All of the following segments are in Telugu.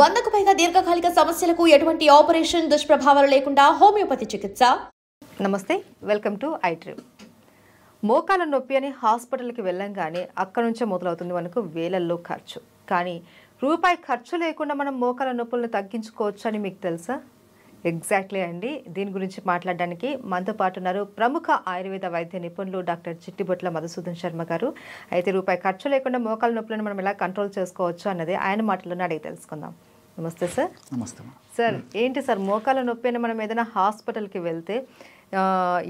100కు పైగా దీర్ఘకాలిక సమస్యలకు ఎటువంటి ఆపరేషన్ దుష్ప్రభావాలు లేకుండా హోమియోపతి చికిత్స. నమస్తే, వెల్కమ్ టు ఐట్రిప్. మోకాల నొప్పి అని హాస్పిటల్కి వెళ్ళంగానే అక్కడ నుంచే మొదలవుతుంది మనకు వేలల్లో ఖర్చు. కానీ రూపాయి ఖర్చు లేకుండా మనం మోకాల నొప్పులను తగ్గించుకోవచ్చు అని మీకు తెలుసా? ఎగ్జాక్ట్లీ అండి. దీని గురించి మాట్లాడడానికి మనతో పాటు ఉన్నారు ప్రముఖ ఆయుర్వేద వైద్య నిపుణులు డాక్టర్ చిట్టిబొట్ల మధుసూదన్ శర్మ గారు. అయితే రూపాయి ఖర్చు లేకుండా మోకాల నొప్పులను మనం ఎలా కంట్రోల్ చేసుకోవచ్చు అన్నది ఆయన మాటల్లోనే అడిగి తెలుసుకుందాం. నమస్తే సార్. నమస్తే సార్. ఏంటి సార్ మోకాల నొప్పి అని మనం ఏదైనా హాస్పిటల్కి వెళ్తే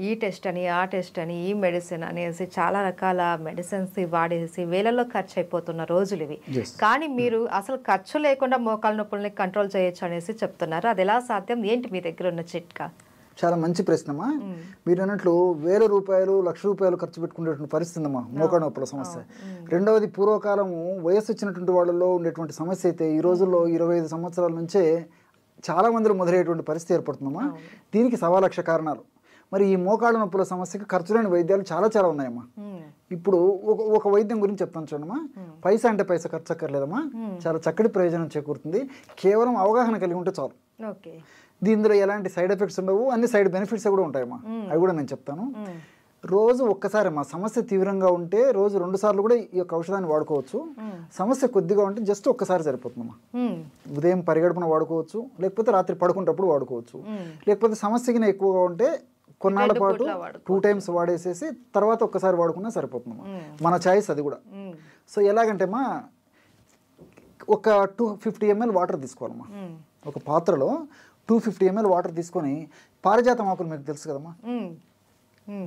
ఈ టెస్ట్ అని, ఆ టెస్ట్ అని, ఈ మెడిసిన్ అనేసి చాలా రకాల మెడిసిన్స్ వాడేసి వేలల్లో ఖర్చు అయిపోతున్న రోజులు ఇవి. కానీ మీరు అసలు ఖర్చు లేకుండా మోకాల నొప్పుల్ని కంట్రోల్ చేయొచ్చు అనేసి చెప్తున్నారు. అది ఎలా సాధ్యం? ఏంటి మీ దగ్గర ఉన్న చిట్కా? చాలా మంచి ప్రశ్నమ్మా. మీరు అన్నట్లు ₹1000, ₹1,00,000 ఖర్చు పెట్టుకునేటువంటి పరిస్థితి అమ్మా మోకాల నొప్పుల సమస్య. రెండవది, పూర్వకాలము వయస్సు వచ్చినటువంటి వాళ్ళలో ఉండేటువంటి సమస్య అయితే ఈ రోజుల్లో 25 సంవత్సరాల నుంచే చాలా మందిలో మొదలయ్యేటువంటి పరిస్థితి ఏర్పడుతుందమ్మా. దీనికి 1,00,000 కారణాలు. మరి ఈ మోకాళ్ళ నొప్పుల సమస్యకి ఖర్చు లేని వైద్యాలు చాలా ఉన్నాయమ్మా. ఇప్పుడు ఒక వైద్యం గురించి చెప్తాను చూడమ్మా. పైసా అంటే పైసా ఖర్చు అక్కర్లేదమ్మా. చాలా చక్కటి ప్రయోజనం చేకూరుతుంది. కేవలం అవగాహన కలిగి ఉంటే చాలు. దీనిలో ఎలాంటి సైడ్ ఎఫెక్ట్స్ ఉండవు, అన్ని సైడ్ బెనిఫిట్స్ కూడా ఉంటాయమ్మా. అవి కూడా నేను చెప్తాను. రోజు ఒక్కసారి అమ్మా, సమస్య తీవ్రంగా ఉంటే రోజు 2 సార్లు కూడా ఈ యొక్క ఔషధాన్ని వాడుకోవచ్చు. సమస్య కొద్దిగా ఉంటే జస్ట్ ఒక్కసారి సరిపోతుందమ్మా. ఉదయం పరిగడుపున వాడుకోవచ్చు, లేకపోతే రాత్రి పడుకునేటప్పుడు వాడుకోవచ్చు. లేకపోతే సమస్యకి ఎక్కువగా ఉంటే కొన్నాళ్ళ పాటు 2 టైమ్స్ వాడేసేసి తర్వాత ఒక్కసారి వాడుకున్నా సరిపోతుందమ్మా. మన చాయిస్ అది కూడా. సో ఎలాగంటే అమ్మా, ఒక 250 ml వాటర్ తీసుకోవాలమ్మా. ఒక పాత్రలో 250 ml వాటర్ తీసుకొని, పారిజాతం ఆకులు మీకు తెలుసు కదమ్మా.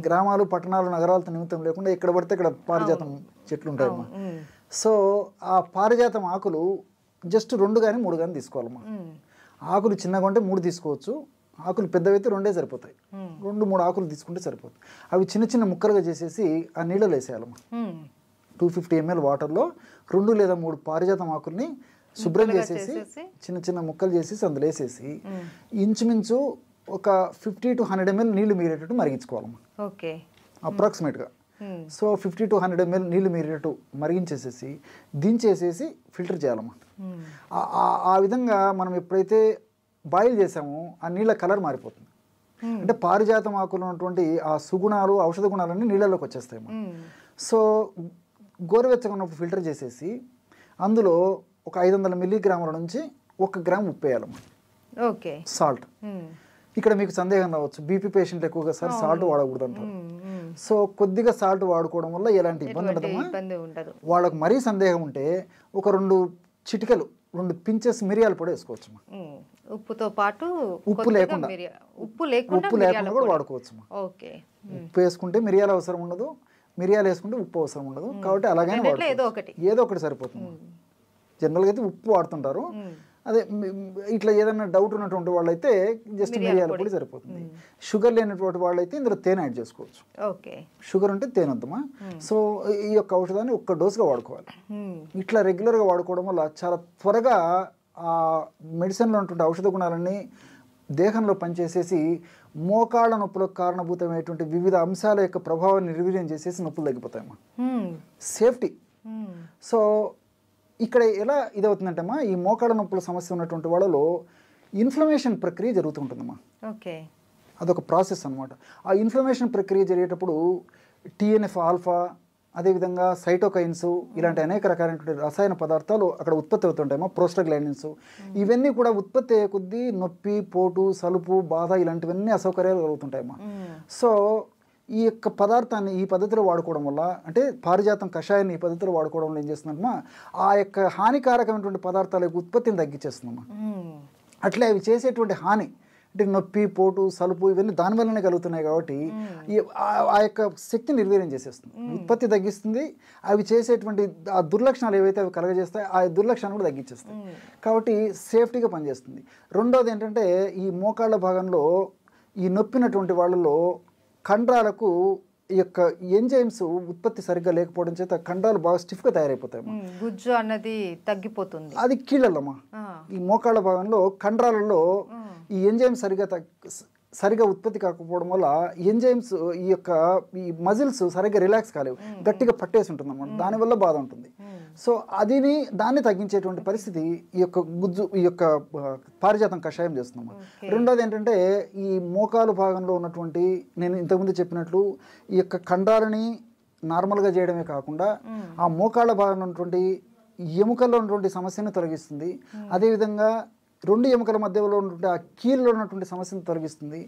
గ్రామాలు, పట్టణాలు, నగరాలతో నిమిత్తం లేకుండా ఎక్కడ పడితే ఇక్కడ పారిజాతం చెట్లు ఉంటాయమ్మా. సో ఆ పారిజాతం ఆకులు జస్ట్ 2 కానీ 3 కానీ తీసుకోవాలమ్మా. ఆకులు చిన్నగా ఉంటే 3 తీసుకోవచ్చు, ఆకులు పెద్దవైతే 2 సరిపోతాయి. 2-3 ఆకులు తీసుకుంటే సరిపోతుంది. అవి చిన్న ముక్కలుగా చేసేసి ఆ నీళ్ళలో వేసేయాలమ్మా. 250 ml వాటర్లో 2 లేదా 3 పారిజాతం ఆకుల్ని శుభ్రం చేసేసి చిన్న ముక్కలు చేసేసి అందులో వేసేసి ఇంచుమించు ఒక 50 to 100 ml నీళ్లు మీరేటట్టు మరిగించుకోవాలమ్మా. అప్రాక్సిమేట్గా. సో 50 to 100 ml నీళ్లు మీరేటట్టు మరిగించేసేసి దించేసేసి ఫిల్టర్ చేయాలమ్మా. ఆ విధంగా మనం ఎప్పుడైతే బాయిల్ చేసామో ఆ నీళ్ళ కలర్ మారిపోతుంది. అంటే పారిజాతం ఆకులు ఉన్నటువంటి ఆ సుగుణాలు, ఔషధ గుణాలన్నీ నీళ్ళలోకి వచ్చేస్తాయమ్మా. సో గోరువెచ్చగా ఉన్నప్పుడు ఫిల్టర్ చేసేసి అందులో ఒక 500 మిల్లీగ్రాముల నుంచి 1 గ్రామ్ ఉప్పు వేయాలమ్మా. సాల్ట్. ఇక్కడ మీకు సందేహం రావచ్చు, బీపీ పేషెంట్ ఎక్కువగా సార్ సాల్ట్ వాడకూడదు అంటారు. సో కొద్దిగా సాల్ట్ వాడుకోవడం వల్ల ఎలాంటి ఇబ్బంది ఉండదమ్మా. వాళ్ళకు మరీ సందేహం ఉంటే ఒక 2 చిటికలు 2 పించెస్ మిరియాల పొడి వేసుకోవచ్చు. ఉప్పుతో పాటు ఉప్పు లేకుండా కూడా వాడుకోవచ్చు. ఉప్పు వేసుకుంటే మిరియాల అవసరం ఉండదు, మిరియాలు వేసుకుంటే ఉప్పు అవసరం ఉండదు. కాబట్టి అలాగే ఏదో ఒకటి సరిపోతుంది. జనరల్గా అయితే ఉప్పు వాడుతుంటారు. అదే ఇట్లా ఏదైనా డౌట్ ఉన్నటువంటి వాళ్ళైతే జస్ట్ మిరియాల పొడి సరిపోతుంది. షుగర్ లేనటువంటి వాళ్ళైతే ఇందులో తేనె యాడ్ చేసుకోవచ్చు. షుగర్ ఉంటే తేనె వద్దమ్మా. సో ఈ యొక్క ఔషధాన్ని 1 డోసుగా వాడుకోవాలి. ఇట్లా రెగ్యులర్గా వాడుకోవడం వల్ల చాలా త్వరగా ఆ మెడిసిన్లో ఉన్నటువంటి ఔషధ గుణాలన్నీ దేహంలో పనిచేసేసి మోకాళ్ళ నొప్పులకు కారణభూతమైనటువంటి వివిధ అంశాల యొక్క ప్రభావాన్ని నిర్వీర్యం చేసేసి నొప్పులు తగ్గిపోతాయమ్మా. సేఫ్టీ. సో ఇక్కడ ఎలా ఇదవుతుందంటమ్మా, ఈ మోకాళ్ళ నొప్పుల సమస్య ఉన్నటువంటి వాళ్ళలో ఇన్ఫ్లమేషన్ ప్రక్రియ జరుగుతుంటుందమ్మా. అదొక ప్రాసెస్ అనమాట. ఆ ఇన్ఫ్లమేషన్ ప్రక్రియ జరిగేటప్పుడు TNF ఆల్ఫా, అదేవిధంగా సైటోకైన్స్, ఇలాంటి అనేక రకాలైనటువంటి రసాయన పదార్థాలు అక్కడ ఉత్పత్తి అవుతుంటాయమ్మా. ప్రోస్టాగ్లాండిన్స్ ఇవన్నీ కూడా ఉత్పత్తి అయ్యే కొద్దీ నొప్పి, పోటు, సలుపు, బాధ ఇలాంటివన్నీ అసౌకర్యాలు కలుగుతుంటాయమ్మా. సో ఈ యొక్క పదార్థాన్ని ఈ పద్ధతిలో వాడుకోవడం వల్ల, అంటే పారిజాతం కషాయాన్ని ఈ పద్ధతిలో వాడుకోవడం వల్ల ఏం చేస్తుందమ్మా, ఆ యొక్క హానికారకమైనటువంటి పదార్థాల యొక్క ఉత్పత్తిని తగ్గించేస్తుందమ్మా. అట్లే అవి చేసేటువంటి హాని అంటే నొప్పి, పోటు, సలుపు ఇవన్నీ దానివల్లనే కలుగుతున్నాయి. కాబట్టి ఆ యొక్క శక్తిని నిర్వీర్యం చేసేస్తుంది, ఉత్పత్తి తగ్గిస్తుంది. అవి చేసేటువంటి ఆ దుర్లక్షణాలు ఏవైతే అవి కలగజేస్తాయి ఆ దుర్లక్షణాలు కూడా తగ్గించేస్తాయి. కాబట్టి సేఫ్టీగా పనిచేస్తుంది. రెండోది ఏంటంటే, ఈ మోకాళ్ళ భాగంలో ఈ నొప్పినటువంటి వాళ్ళలో కండరాలకు ఈ యొక్క ఎంజైమ్స్ ఉత్పత్తి సరిగ్గా లేకపోవడం చేత కండరాలు బాగా స్టిఫ్గా తయారైపోతాయి. గుజ్జు అన్నది తగ్గిపోతుంది. అది కీళ్ళమ్మా. ఈ మోకాళ్ళ భాగంలో కండరాలలో ఈ ఎంజైమ్ సరిగ్గా సరిగా ఉత్పత్తి కాకపోవడం వల్ల ఎంజైమ్స్ ఈ మజిల్స్ సరిగ్గా రిలాక్స్ కాలేవు, గట్టిగా పట్టేసి ఉంటుంది అన్నమాట. దానివల్ల బాధ ఉంటుంది. సో దాన్ని తగ్గించేటువంటి పరిస్థితి ఈ యొక్క పారిజాతం కషాయం చేస్తున్నాము. రెండోది ఏంటంటే ఈ మోకాలు భాగంలో ఉన్నటువంటి, నేను ఇంతకుముందు చెప్పినట్లు ఈ యొక్క కండరాలని నార్మల్గా చేయడమే కాకుండా ఆ మోకాళ్ళ భాగంలో ఉన్నటువంటి ఎముకల్లో ఉన్నటువంటి సమస్యను తొలగిస్తుంది. అదేవిధంగా రెండు ఎముకల మధ్యలో ఉన్నటువంటి ఆ కీళ్ళలో ఉన్నటువంటి సమస్యను తొలగిస్తుంది.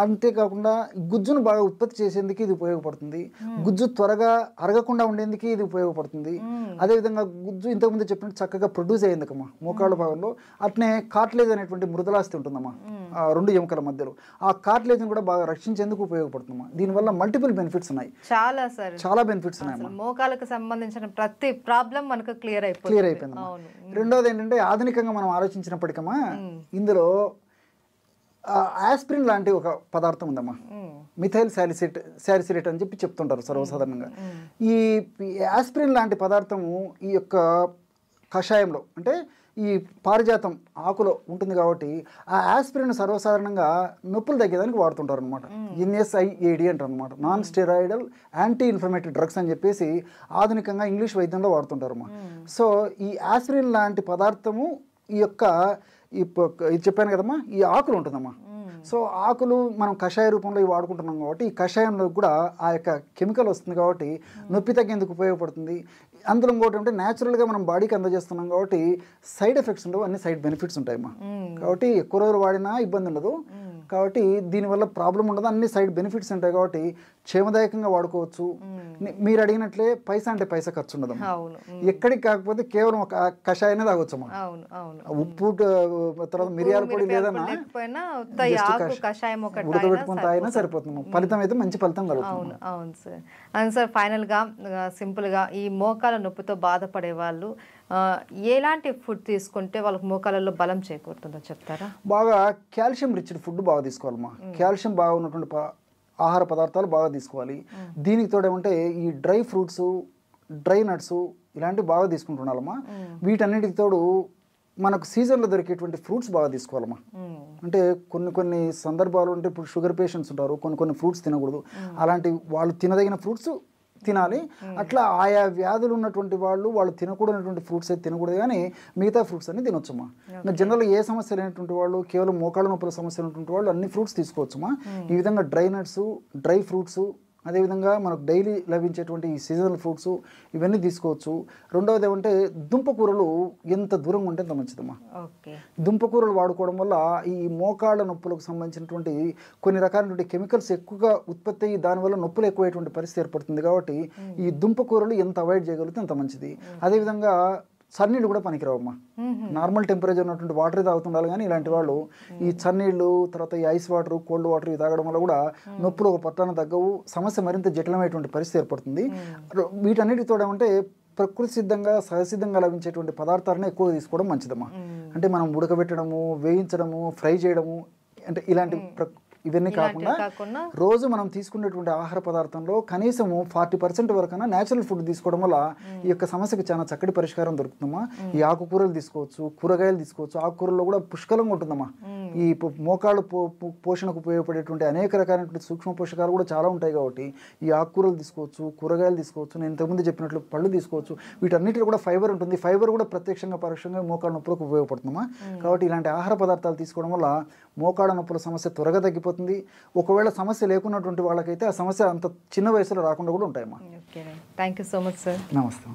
అంతేకాకుండా గుజ్జును బాగా ఉత్పత్తి చేసేందుకు ఇది ఉపయోగపడుతుంది. గుజ్జు త్వరగా అరగకుండా ఉండేందుకు ఇది ఉపయోగపడుతుంది. అదేవిధంగా గుజ్జు ఇంతకుముందు చెప్పినట్టు చక్కగా ప్రొడ్యూస్ అయ్యేందుకమ్మా మోకాళ్ళ భాగంలో. అట్నే కార్టిలేజ్ అనేటువంటి మృదులాస్తి ఉంటుందమ్మా ఆ రెండు ఎముకల మధ్యలో. ఆ కార్టిలేజ్ని కూడా బాగా రక్షించేందుకు ఉపయోగపడుతుందమ్మా. దీనివల్ల మల్టిపుల్ బెనిఫిట్స్ ఉన్నాయి, చాలా బెనిఫిట్స్ ఉన్నాయి. మోకాలకు సంబంధించిన ప్రతి ప్రాబ్లం మనకు క్లియర్ అయిపోయింది. రెండోది ఏంటంటే ఆధునికంగా మనం ఆలోచించినప్పటికీ ఇందులో ఆస్పిరిన్ లాంటి ఒక పదార్థం ఉందమ్మా, మిథైల్ సాలిసిలేట్ అని చెప్పి చెప్తుంటారు సర్వసాధారణంగా. ఈ ఆస్పిరిన్ లాంటి పదార్థము ఈ యొక్క కషాయంలో అంటే ఈ పారిజాతం ఆకులో ఉంటుంది కాబట్టి ఆ ఆస్పిరిన్ సర్వసాధారణంగా నొప్పులు తగ్గేదానికి వాడుతుంటారు అనమాట. NSAID అంటారు అనమాట, non steroidal anti inflammatory drugs అని చెప్పేసి ఆధునికంగా ఇంగ్లీష్ వైద్యంలో వాడుతుంటారమ్మా. సో ఈ ఆస్పిరిన్ లాంటి పదార్థము ఇది చెప్పాను కదమ్మా, ఈ ఆకులు ఉంటుందమ్మా. సో ఆకులు మనం కషాయ రూపంలో ఇవి వాడుకుంటున్నాం కాబట్టి ఈ కషాయంలో కూడా ఆ యొక్క కెమికల్ వస్తుంది కాబట్టి నొప్పి తగ్గేందుకు ఉపయోగపడుతుంది. అందులో ఇంకోటి అంటే న్యాచురల్గా మనం బాడీకి అందజేస్తున్నాం కాబట్టి సైడ్ ఎఫెక్ట్స్ ఉండవు, అన్ని సైడ్ బెనిఫిట్స్ ఉంటాయమ్మా. కాబట్టి ఎక్కువ రోజులు వాడినా ఇబ్బంది ఉండదు, కాబట్టి దీనివల్ల ప్రాబ్లం ఉండదు, అన్ని సైడ్ బెనిఫిట్స్ ఉంటాయి కాబట్టి క్షేమదాయకంగా వాడుకోవచ్చు. మీరు అడిగినట్లే పైసా అంటే పైసా ఖర్చు ఉండదు, ఎక్కడికి కాకపోతే కేవలం ఒక కషాయనే తాగొచ్చు. ఉప్పు తర్వాత మిరియాల పొడి లేదన్నా ఉడకబెట్టుకుని తాగినా సరిపోతుంది, ఫలితం అయితే మంచి ఫలితం కలుగుతుంది. అవును సార్. అండ్ సార్ ఫైనల్గా సింపుల్గా ఈ మోకాల నొప్పితో బాధపడే వాళ్ళు ఎలాంటి ఫుడ్ తీసుకుంటే వాళ్ళకి మోకాలలో బలం చేకూరుతుందో చెప్తారా? బాగా కాల్షియం రిచ్డ్ ఫుడ్ బాగా తీసుకోవాలమ్మా. కాల్షియం బాగా ఉన్నటువంటి ఆహార పదార్థాలు బాగా తీసుకోవాలి. దీనికి తోడేమంటే ఈ డ్రై ఫ్రూట్స్, డ్రై నట్స్ ఇలాంటివి బాగా తీసుకుంటున్నామా. వీటన్నిటికి తోడు మనకు సీజన్లో దొరికేటువంటి ఫ్రూట్స్ బాగా తీసుకోవాలమ్మా. అంటే కొన్ని సందర్భాలు అంటే ఇప్పుడు షుగర్ పేషెంట్స్ ఉంటారు, కొన్ని ఫ్రూట్స్ తినకూడదు, అలాంటి వాళ్ళు తినదగిన ఫ్రూట్స్ తినాలి. అట్లా ఆయా వ్యాధులు ఉన్నటువంటి వాళ్ళు తినకూడనటువంటి ఫ్రూట్స్ అయితే తినకూడదు, కానీ మిగతా ఫ్రూట్స్ అన్ని తినొచ్చమ్మా. జనరల్గా ఏ సమస్య లేనటువంటి వాళ్ళు, కేవలం మోకాళ్ళ నొప్పుల సమస్య ఉన్నటువంటి వాళ్ళు అన్ని ఫ్రూట్స్ తీసుకోవచ్చమ్మా. ఈ విధంగా డ్రై నట్స్, డ్రై ఫ్రూట్స్, అదేవిధంగా మనకు డైలీ లభించేటువంటి ఈ సీజనల్ ఫ్రూట్స్ ఇవన్నీ తీసుకోవచ్చు. రెండవది ఏమంటే దుంపకూరలు ఎంత దూరంగా ఉంటే అంత మంచిదమ్మా. దుంపకూరలు వాడుకోవడం వల్ల ఈ మోకాళ్ళ నొప్పులకు సంబంధించినటువంటి కొన్ని రకాలైనటువంటి కెమికల్స్ ఎక్కువగా ఉత్పత్తి అయ్యి దానివల్ల నొప్పులు ఎక్కువైనటువంటి పరిస్థితి ఏర్పడుతుంది. కాబట్టి ఈ దుంపకూరలు ఎంత అవాయిడ్ చేయగలిగితే అంత మంచిది. అదేవిధంగా చన్నీళ్ళు కూడా పనికిరావమ్మా. నార్మల్ టెంపరేచర్ ఉన్నటువంటి వాటర్ తాగుతుండాలి, కానీ ఇలాంటి వాళ్ళు ఈ చన్నీళ్ళు, తర్వాత ఈ ఐస్ వాటర్, కోల్డ్ వాటర్ ఇవి తాగడం వల్ల కూడా నొప్పులు ఒక పట్టాన తగ్గవు, సమస్య మరింత జటిలమైనటువంటి పరిస్థితి ఏర్పడుతుంది. వీటన్నిటితో ఏమంటే ప్రకృతి సిద్ధంగా సహసిద్ధంగా లభించేటువంటి పదార్థాలను ఎక్కువగా తీసుకోవడం మంచిదమ్మా. అంటే మనం ఉడకబెట్టడము, వేయించడము, ఫ్రై చేయడము అంటే ఇలాంటి ఇవన్నీ కాకుండా రోజు మనం తీసుకునేటువంటి ఆహార పదార్థంలో కనీసము 40% వరకైనా న్యాచురల్ ఫుడ్ తీసుకోవడం వల్ల ఈ యొక్క సమస్యకు చాలా చక్కటి పరిష్కారం దొరుకుతుందమ్మా. ఈ ఆకుకూరలు తీసుకోవచ్చు, కూరగాయలు తీసుకోవచ్చు. ఆకుకూరల్లో కూడా పుష్కలంగా ఉంటుందమ్మా. ఈ మోకాళ్ళు పోషణకు ఉపయోగపడేటువంటి అనేక రకాలైనటువంటి సూక్ష్మ పోషకాలు కూడా చాలా ఉంటాయి కాబట్టి ఈ ఆకుకూరలు తీసుకోవచ్చు, కూరగాయలు తీసుకోవచ్చు, నేను ఇంతకుముందు చెప్పినట్లు పళ్ళు తీసుకోవచ్చు. వీటన్నిటిలో కూడా ఫైబర్ ఉంటుంది. ఫైబర్ కూడా ప్రత్యక్షంగా పరోక్షంగా మోకాళ్ళ నొప్పులకు ఉపయోగపడుతుందమ్మా. కాబట్టి ఇలాంటి ఆహార పదార్థాలు తీసుకోవడం వల్ల మోకాళ్ళ నొప్పుల సమస్య త్వరగా తగ్గిపోతుంది. ఒకవేళ సమస్య లేకున్నటువంటి వాళ్ళకైతే ఆ సమస్య అంత చిన్న వయసులో రాకుండా కూడా ఉంటాయమ్మా. Thank you so much sir. నమస్తే.